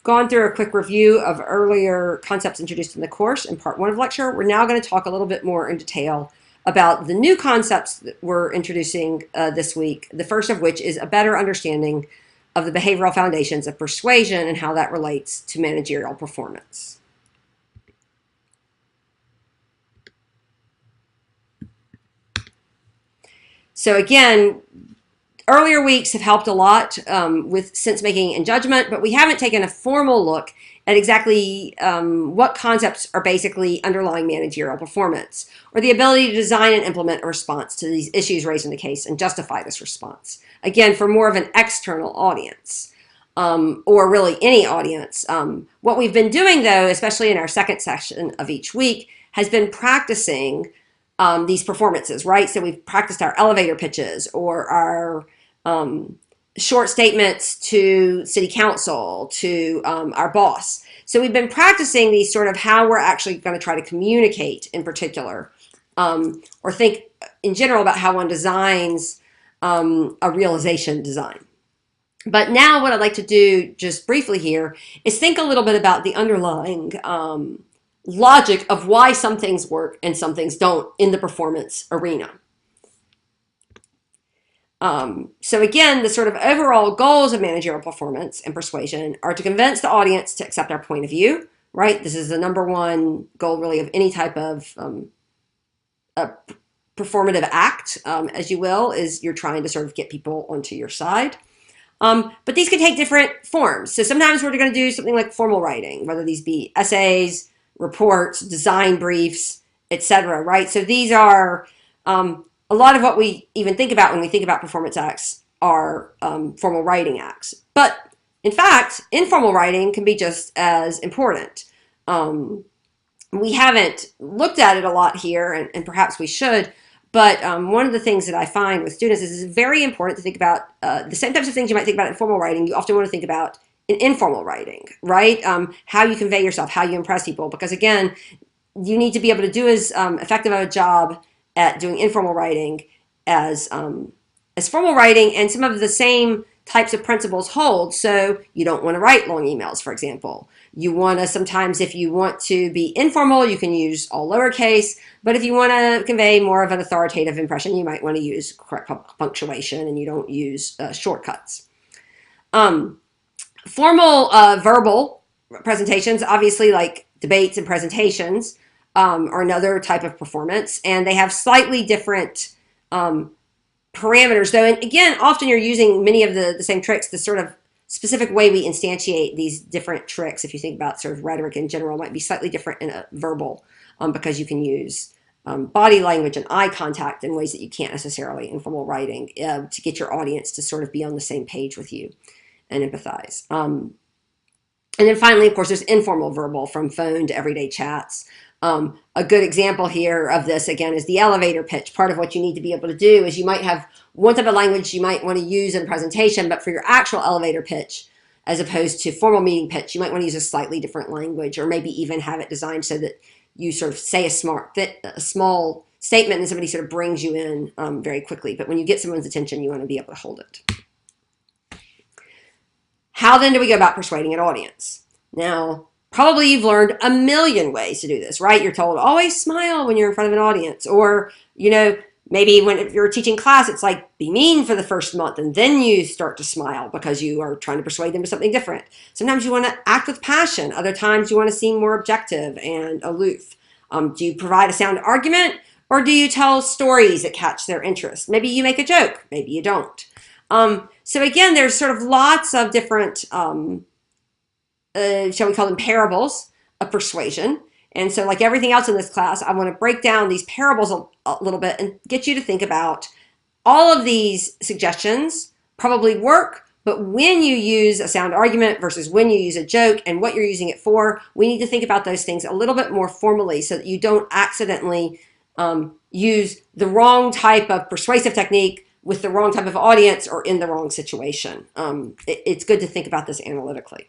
gone through a quick review of earlier concepts introduced in the course in part 1 of lecture. We're now going to talk a little bit more in detail about the new concepts that we're introducing this week, the first of which is a better understanding of the behavioral foundations of persuasion and how that relates to managerial performance. So again, earlier weeks have helped a lot with sense making and judgment, but we haven't taken a formal look at exactly what concepts are basically underlying managerial performance, or the ability to design and implement a response to these issues raised in the case and justify this response. Again, for more of an external audience, or really any audience. What we've been doing, though, especially in our second session of each week, has been practicing these performances, right? So we've practiced our elevator pitches or our short statements to city council, to our boss. So we've been practicing these sort of how we're actually going to try to communicate in particular, or think in general about how one designs a realization design. But now what I'd like to do just briefly here is think a little bit about the underlying logic of why some things work and some things don't in the performance arena. So again, the sort of overall goals of managerial performance and persuasion are to convince the audience to accept our point of view, right? This is the number one goal really of any type of performative act, as you will, is you're trying to sort of get people onto your side. But these can take different forms. So sometimes we're going to do something like formal writing, whether these be essays, reports, design briefs, etc., right? So these are a lot of what we even think about when we think about performance acts are formal writing acts. But in fact, informal writing can be just as important. We haven't looked at it a lot here, and perhaps we should, but one of the things that I find with students is it's very important to think about the same types of things you might think about in formal writing, you often want to think about in informal writing, right? How you convey yourself, how you impress people, because again, you need to be able to do as effective a job at doing informal writing as formal writing, and some of the same types of principles hold. So you don't want to write long emails, for example. You want to sometimes, if you want to be informal, you can use all lowercase, but if you want to convey more of an authoritative impression, you might want to use correct punctuation and you don't use shortcuts. Formal verbal presentations, obviously like debates and presentations, are another type of performance, and they have slightly different parameters, though. And again, often you're using many of the same tricks. The sort of specific way we instantiate these different tricks, if you think about sort of rhetoric in general, might be slightly different in a verbal, because you can use body language and eye contact in ways that you can't necessarily in formal writing to get your audience to sort of be on the same page with you and empathize. And then finally, of course, there's informal verbal, from phone to everyday chats. A good example here of this, again, is the elevator pitch. Part of what you need to be able to do is you might have one type of language you might want to use in a presentation, but for your actual elevator pitch, as opposed to formal meeting pitch, you might want to use a slightly different language, or maybe even have it designed so that you sort of say a small statement and somebody sort of brings you in very quickly. But when you get someone's attention, you want to be able to hold it. How then do we go about persuading an audience? Now, probably you've learned a million ways to do this, right? You're told always smile when you're in front of an audience, or, you know, maybe if you're teaching class, it's like be mean for the first month and then you start to smile because you are trying to persuade them to something different. Sometimes you want to act with passion. Other times you want to seem more objective and aloof. Do you provide a sound argument, or do you tell stories that catch their interest? Maybe you make a joke, maybe you don't. So again, there's sort of lots of different shall we call them parables of persuasion. And so like everything else in this class, I want to break down these parables a little bit and get you to think about all of these suggestions probably work, but when you use a sound argument versus when you use a joke and what you're using it for, we need to think about those things a little bit more formally so that you don't accidentally use the wrong type of persuasive technique with the wrong type of audience or in the wrong situation. It's good to think about this analytically.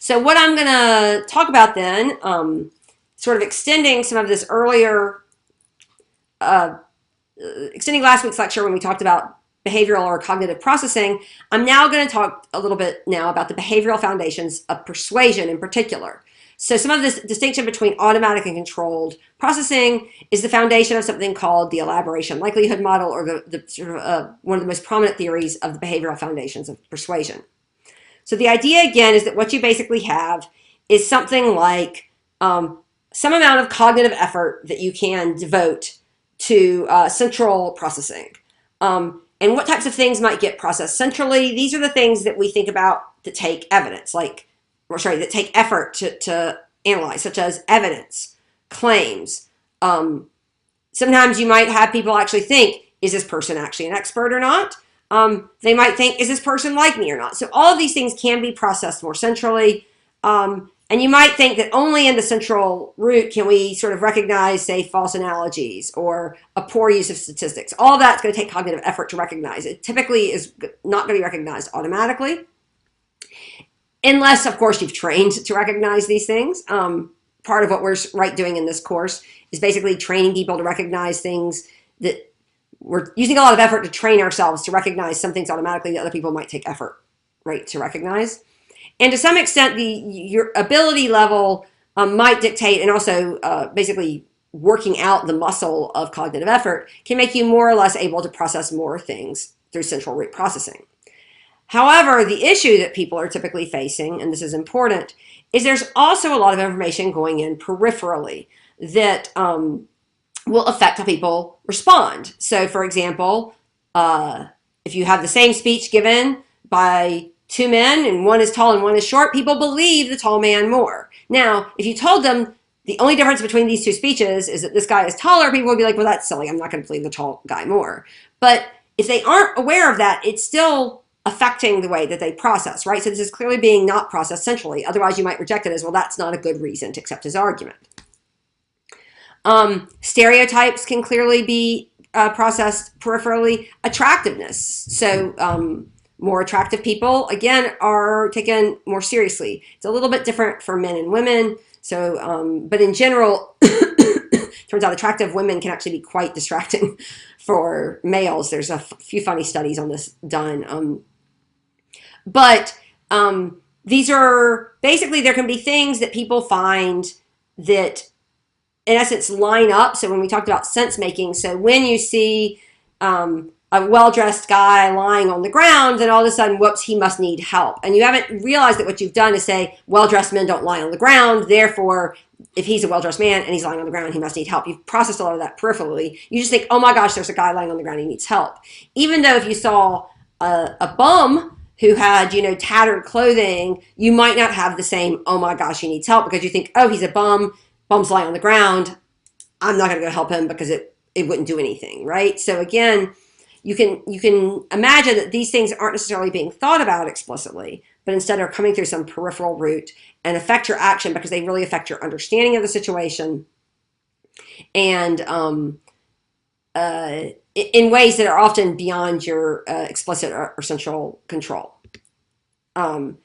So what I'm going to talk about then, sort of extending some of this earlier, extending last week's lecture when we talked about behavioral or cognitive processing, I'm now going to talk a little bit now about the behavioral foundations of persuasion in particular. So some of this distinction between automatic and controlled processing is the foundation of something called the elaboration likelihood model, or the sort of one of the most prominent theories of the behavioral foundations of persuasion. So the idea again is that what you basically have is something like some amount of cognitive effort that you can devote to central processing. And what types of things might get processed centrally? These are the things that we think about that take evidence, that take effort to analyze, such as evidence, claims. Sometimes you might have people actually think, is this person actually an expert or not? They might think, is this person like me or not? So all of these things can be processed more centrally. And you might think that only in the central root can we sort of recognize, say, false analogies or a poor use of statistics. All of that's going to take cognitive effort to recognize. It typically is not going to be recognized automatically, unless, of course, you've trained to recognize these things. Part of what we're doing in this course is basically training people to recognize things that we're using a lot of effort to train ourselves to recognize some things automatically that other people might take effort, right, to recognize. And to some extent, your ability level might dictate, and also basically working out the muscle of cognitive effort can make you more or less able to process more things through central root processing. However, the issue that people are typically facing, and this is important, is there's also a lot of information going in peripherally that will affect how people respond. So, for example, if you have the same speech given by two men and one is tall and one is short, people believe the tall man more. Now, if you told them the only difference between these two speeches is that this guy is taller, people would be like, well, that's silly. I'm not going to believe the tall guy more. But if they aren't aware of that, it's still affecting the way that they process, right? So this is clearly being not processed centrally. Otherwise, you might reject it as, well, that's not a good reason to accept his argument. Stereotypes can clearly be processed peripherally. Attractiveness. So more attractive people, again, are taken more seriously. It's a little bit different for men and women. So, but in general, turns out attractive women can actually be quite distracting for males. There's a few funny studies on this done. But these are basically, there can be things that people find that in essence line up. So when we talked about sense making, so when you see a well-dressed guy lying on the ground, then all of a sudden, whoops, he must need help. And you haven't realized that what you've done is say, well-dressed men don't lie on the ground, therefore, if he's a well-dressed man and he's lying on the ground, he must need help. You've processed a lot of that peripherally. You just think, oh my gosh, there's a guy lying on the ground, he needs help. Even though if you saw a bum who had, tattered clothing, you might not have the same, oh my gosh, he needs help, because you think, oh, he's a bum, bum's lying on the ground, I'm not going to go help him because it wouldn't do anything, right? So again, you can imagine that these things aren't necessarily being thought about explicitly, but instead are coming through some peripheral route and affect your action because they really affect your understanding of the situation, and in ways that are often beyond your explicit or central control. The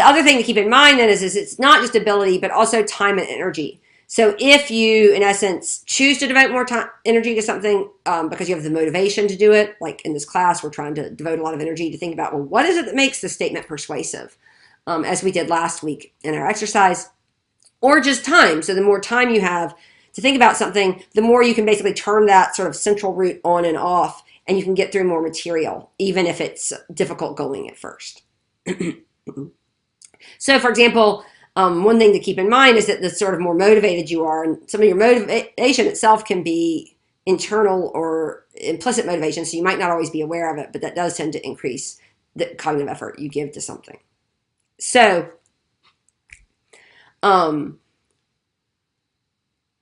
other thing to keep in mind then is it's not just ability, but also time and energy. So if you, in essence, choose to devote more time, energy to something because you have the motivation to do it, like in this class, we're trying to devote a lot of energy to think about, well, what is it that makes this statement persuasive, as we did last week in our exercise, or just time. So the more time you have to think about something, the more you can basically turn that sort of central route on and off, and you can get through more material, even if it's difficult going at first. So, for example, one thing to keep in mind is that the sort of more motivated you are, and some of your motivation itself can be internal or implicit motivation, so you might not always be aware of it, but that does tend to increase the cognitive effort you give to something. So,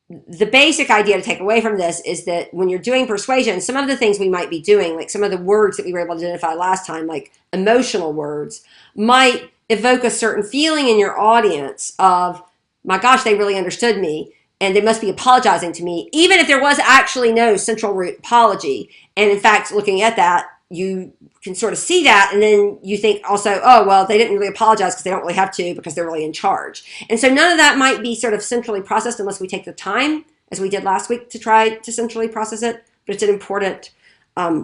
the basic idea to take away from this is that when you're doing persuasion, some of the things we might be doing, like some of the words that we were able to identify last time, like emotional words, might evoke a certain feeling in your audience of, my gosh, they really understood me and they must be apologizing to me, even if there was actually no central root apology. And in fact, looking at that, you can sort of see that, and then you think also, oh, well, they didn't really apologize because they don't really have to because they're really in charge. And so none of that might be sort of centrally processed unless we take the time, as we did last week, to try to centrally process it. But it's an important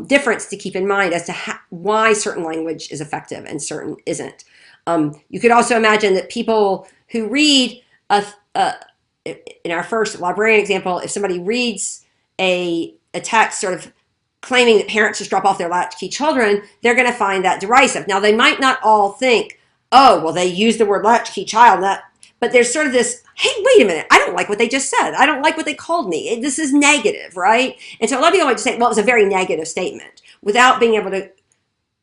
difference to keep in mind as to why certain language is effective and certain isn't. You could also imagine that people who read in our first librarian example, if somebody reads a text sort of claiming that parents just drop off their latchkey children, they're going to find that derisive. Now, they might not all think, oh, well, they use the word latchkey child, but there's sort of this, hey, wait a minute, I don't like what they just said. I don't like what they called me. This is negative, right? And so a lot of people like to say, well, it's a very negative statement without being able to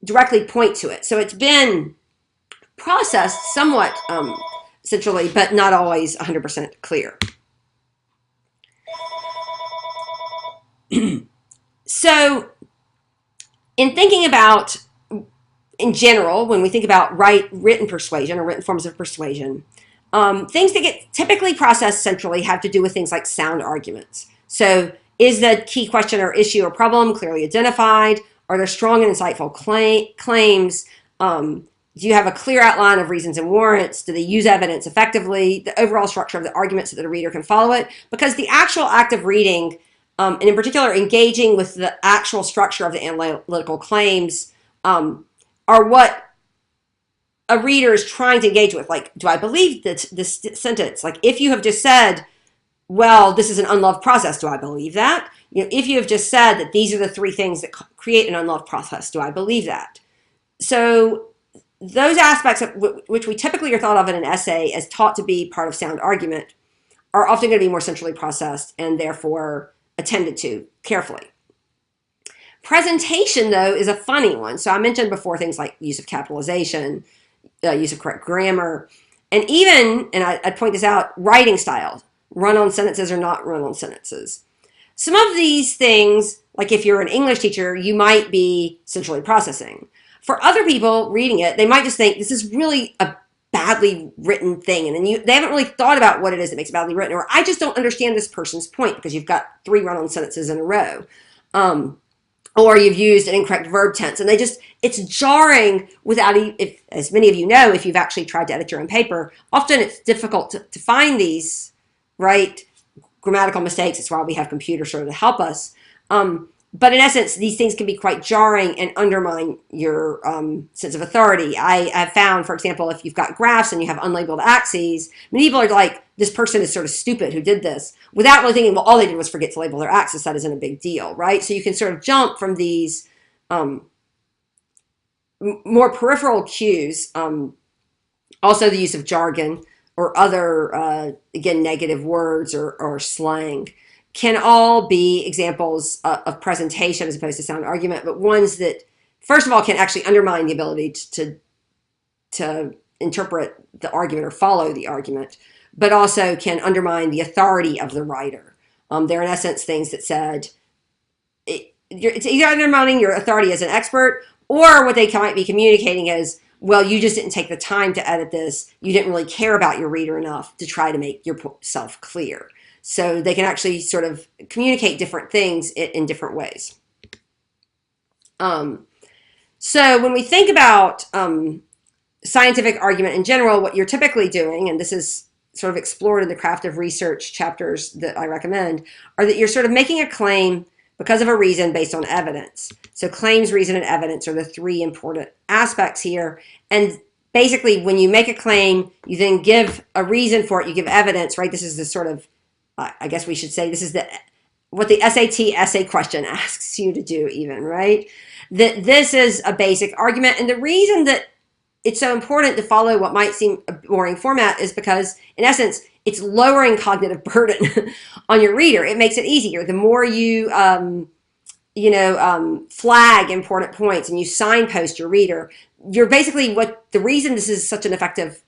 directly point to it. So it's been processed somewhat centrally, but not always 100% clear. So in thinking about, in general, when we think about written persuasion or written forms of persuasion, things that get typically processed centrally have to do with things like sound arguments. So is the key question or issue or problem clearly identified? Are there strong and insightful claims? Do you have a clear outline of reasons and warrants? Do they use evidence effectively? The overall structure of the argument so that the reader can follow it? Because the actual act of reading, and in particular engaging with the actual structure of the analytical claims, are what a reader is trying to engage with. Like, do I believe this sentence? Like, if you have just said, well, this is an unloved process, do I believe that? If you have just said that these are the three things that create an unloved process, do I believe that? So those aspects of which we typically are thought of in an essay as taught to be part of sound argument are often going to be more centrally processed and therefore attended to carefully. Presentation, though, is a funny one. So I mentioned before things like use of capitalization, use of correct grammar, and even, and I'd point this out, writing styles, run-on sentences or not run-on sentences. Some of these things, like if you're an English teacher, you might be centrally processing. For other people reading it, they might just think this is really a badly written thing, and then they haven't really thought about what it is that makes it badly written, or I just don't understand this person's point because you've got 3 run-on sentences in a row. Or you've used an incorrect verb tense, and it's jarring without, if, as many of you know, if you've actually tried to edit your own paper, often it's difficult to find these, right, grammatical mistakes. It's why we have computers sort of to help us. But in essence, these things can be quite jarring and undermine your sense of authority. I have found, for example, if you've got graphs and you have unlabeled axes, many people are like, this person is sort of stupid who did this, without really thinking, well, all they did was forget to label their axis. That isn't a big deal, right? So you can sort of jump from these more peripheral cues, also the use of jargon or other, again, negative words or slang, can all be examples of presentation as opposed to sound argument, but ones that, first of all, can actually undermine the ability to interpret the argument or follow the argument, but also can undermine the authority of the writer. They're, in essence, things that said, it's either undermining your authority as an expert, or what they might be communicating is, well, you just didn't take the time to edit this. You didn't really care about your reader enough to try to make yourself clear. So they can actually sort of communicate different things in different ways. So when we think about scientific argument in general, what you're typically doing, and this is sort of explored in the craft of research chapters that I recommend, are that you're sort of making a claim because of a reason based on evidence. So claims, reason, and evidence are the 3 important aspects here. And basically, when you make a claim, you then give a reason for it, you give evidence, right? This is the sort of, I guess we should say, this is what the SAT essay question asks you to do even, right? That this is a basic argument. And the reason that it's so important to follow what might seem a boring format is because, in essence, it's lowering cognitive burden on your reader. It makes it easier. The more you, flag important points and you signpost your reader, you're basically the reason this is such an effective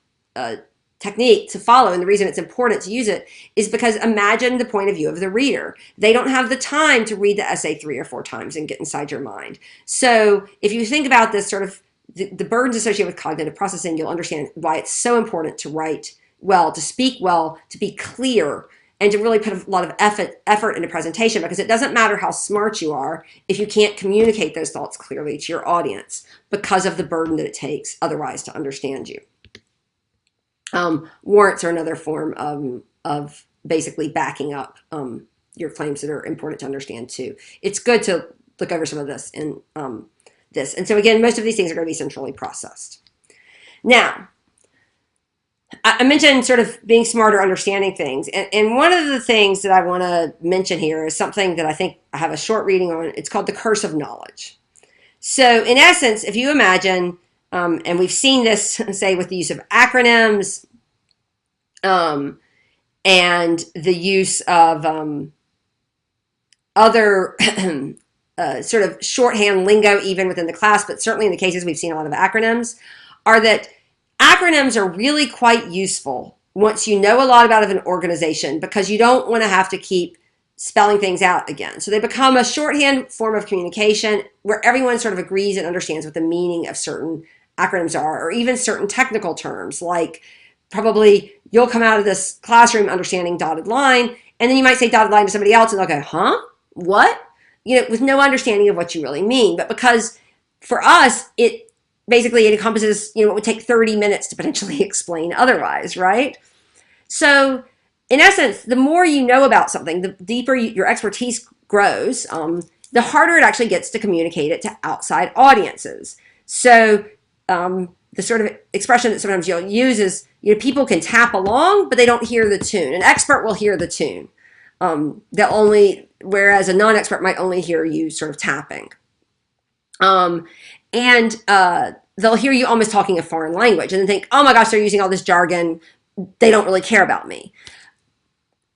technique to follow, and the reason it's important to use it, is because imagine the point of view of the reader. They don't have the time to read the essay 3 or 4 times and get inside your mind. So if you think about this sort of the burdens associated with cognitive processing, you'll understand why it's so important to write well, to speak well, to be clear, and to really put a lot of effort into presentation, because it doesn't matter how smart you are if you can't communicate those thoughts clearly to your audience because of the burden that it takes otherwise to understand you. Warrants are another form of basically backing up your claims that are important to understand too. It's good to look over some of this in this. And so again, most of these things are going to be centrally processed. Now, I mentioned sort of being smarter, understanding things. And one of the things that I want to mention here is something that I think I have a short reading on. It's called the curse of knowledge. So in essence, if you imagine, and we've seen this, say, with the use of acronyms and the use of other sort of shorthand lingo even within the class, but certainly in the cases we've seen a lot of acronyms, are that acronyms are really quite useful once you know a lot about an organization, because you don't want to have to keep spelling things out again. So they become a shorthand form of communication where everyone sort of agrees and understands what the meaning of certain acronyms are, or even certain technical terms, like probably you'll come out of this classroom understanding dotted line, and then you might say dotted line to somebody else and they'll go, huh? What? With no understanding of what you really mean. But because for us, it encompasses, what would take 30 minutes to potentially explain otherwise, right? So in essence, the more you know about something, the deeper your expertise grows, the harder it actually gets to communicate it to outside audiences. So the sort of expression that sometimes you'll use is, people can tap along, but they don't hear the tune. An expert will hear the tune. Whereas a non-expert might only hear you sort of tapping. And they'll hear you almost talking a foreign language and then think, oh my gosh, they're using all this jargon. They don't really care about me.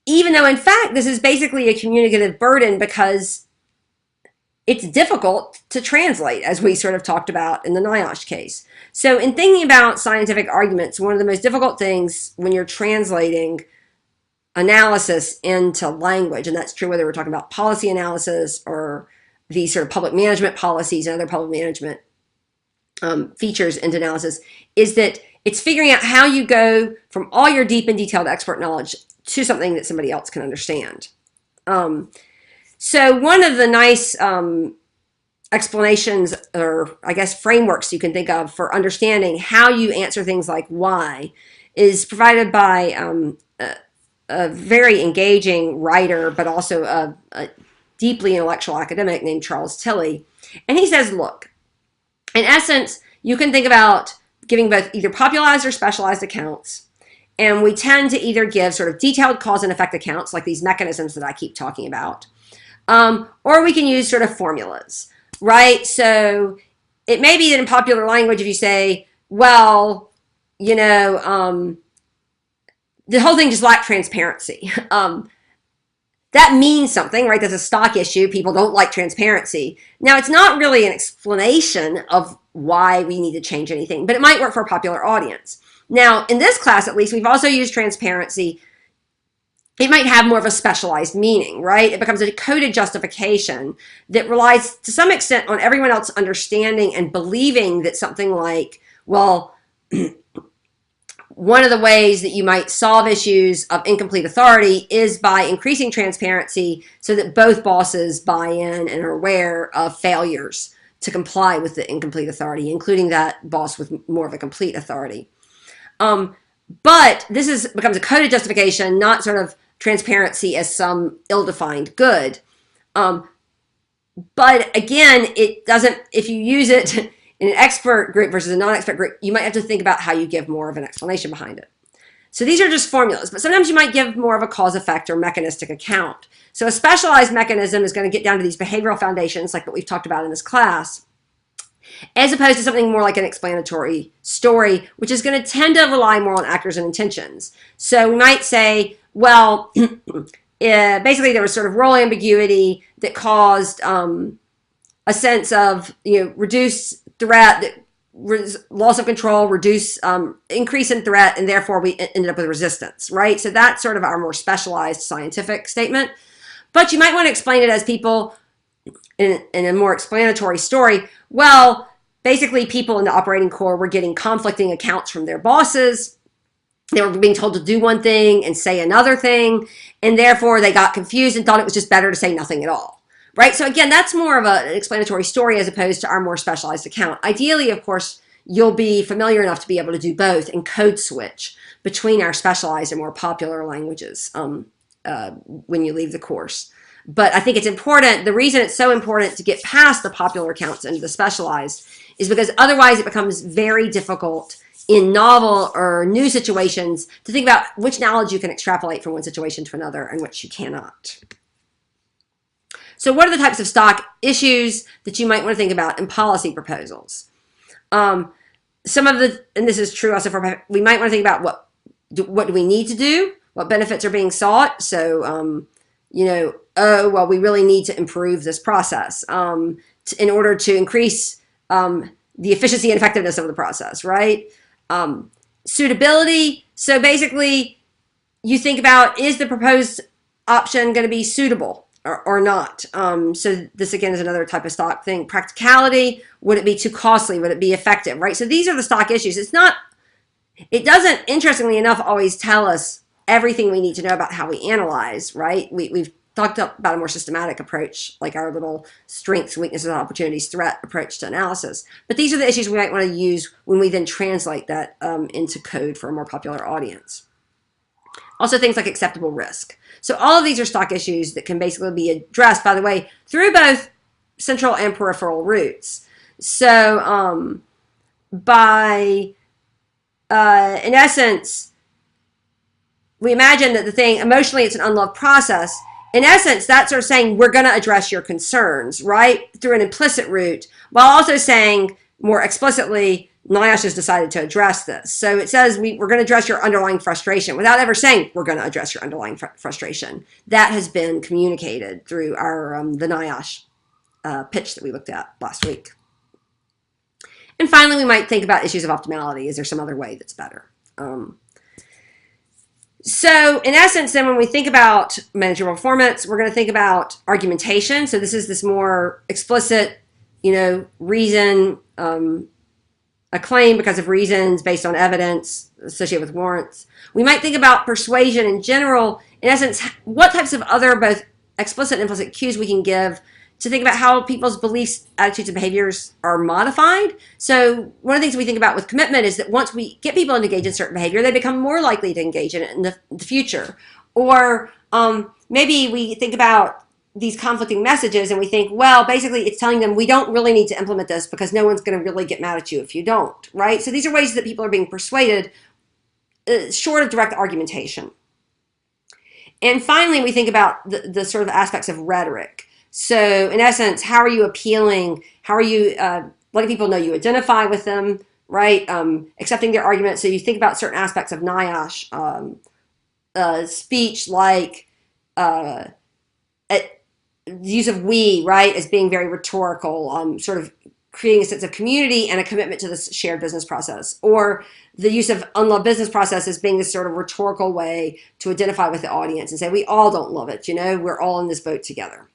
Even though, in fact, this is basically a communicative burden because it's difficult to translate, as we sort of talked about in the NIOSH case. So in thinking about scientific arguments, one of the most difficult things when you're translating analysis into language, and that's true whether we're talking about policy analysis or these sort of public management policies and other public management features into analysis, is that it's figuring out how you go from all your deep and detailed expert knowledge to something that somebody else can understand. So one of the nice explanations, or I guess frameworks you can think of for understanding how you answer things like why, is provided by a very engaging writer, but also a deeply intellectual academic named Charles Tilly. And he says, look, in essence, you can think about giving both either popularized or specialized accounts. And we tend to either give sort of detailed cause and effect accounts, like these mechanisms that I keep talking about, or we can use sort of formulas, right? So it may be that in popular language, if you say, well, the whole thing just lacked transparency. That means something, right? That's a stock issue. People don't like transparency. Now, it's not really an explanation of why we need to change anything, but it might work for a popular audience. Now, in this class, at least, we've also used transparency. It might have more of a specialized meaning, right? It becomes a coded justification that relies to some extent on everyone else understanding and believing that something like, well, one of the ways that you might solve issues of incomplete authority is by increasing transparency so that both bosses buy in and are aware of failures to comply with the incomplete authority, including that boss with more of a complete authority. But this becomes a coded justification, not sort of transparency as some ill-defined good. But again, it doesn't, if you use it in an expert group versus a non-expert group, you might have to think about how you give more of an explanation behind it. So these are just formulas, but sometimes you might give more of a cause-effect or mechanistic account. So a specialized mechanism is going to get down to these behavioral foundations like what we've talked about in this class, as opposed to something more like an explanatory story, which is going to tend to rely more on actors and intentions. So we might say, well, basically there was sort of role ambiguity that caused a sense of reduced threat, loss of control, increase in threat, and therefore we ended up with resistance, right? So that's sort of our more specialized scientific statement. But you might want to explain it as people in a more explanatory story. Well, basically people in the operating corps were getting conflicting accounts from their bosses. They were being told to do one thing and say another thing, and therefore they got confused and thought it was just better to say nothing at all. Right? So again, that's more of an explanatory story as opposed to our more specialized account. Ideally, of course, you'll be familiar enough to be able to do both and code switch between our specialized and more popular languages when you leave the course. But I think it's important. The reason it's so important to get past the popular accounts into the specialized is because otherwise it becomes very difficult in novel or new situations to think about which knowledge you can extrapolate from one situation to another and which you cannot. So what are the types of stock issues that you might want to think about in policy proposals? Some of the, and this is true also for, we might want to think about what do we need to do? What benefits are being sought? So, oh, well, we really need to improve this process in order to increase the efficiency and effectiveness of the process, right? Suitability. So basically, you think about, is the proposed option going to be suitable or not? So this, again, is another type of stock thing. Practicality. Would it be too costly? Would it be effective, right? So these are the stock issues. It doesn't, interestingly enough, always tell us everything we need to know about how we analyze, right? We've talked about a more systematic approach, like our little strengths, weaknesses, opportunities, threat approach to analysis. But these are the issues we might want to use when we then translate that into code for a more popular audience. Also things like acceptable risk. So all of these are stock issues that can basically be addressed, by the way, through both central and peripheral routes. So in essence, we imagine that the thing, emotionally, it's an unloved process. In essence, that's sort of saying we're going to address your concerns, right, through an implicit route, while also saying more explicitly, NIOSH has decided to address this. So it says we're going to address your underlying frustration without ever saying we're going to address your underlying frustration. That has been communicated through our the NIOSH pitch that we looked at last week. And finally, we might think about issues of optimality. Is there some other way that's better? So in essence, then when we think about managerial performance, we're going to think about argumentation. So this is this more explicit, reason, a claim because of reasons based on evidence associated with warrants. We might think about persuasion in general. In essence, what types of other both explicit and implicit cues we can give to think about how people's beliefs, attitudes, and behaviors are modified. So one of the things we think about with commitment is that once we get people to engage in certain behavior, they become more likely to engage in it in the future. Or maybe we think about these conflicting messages and we think, well, basically it's telling them we don't really need to implement this because no one's going to really get mad at you if you don't, right? So these are ways that people are being persuaded short of direct argumentation. And finally, we think about the sort of aspects of rhetoric. So in essence, how are you appealing? How are you letting people know you identify with them, right? Accepting their argument. So you think about certain aspects of NIOSH speech, like the use of we, right, as being very rhetorical, sort of creating a sense of community and a commitment to this shared business process. Or the use of unloved business process as being this sort of rhetorical way to identify with the audience and say, we all don't love it, we're all in this boat together.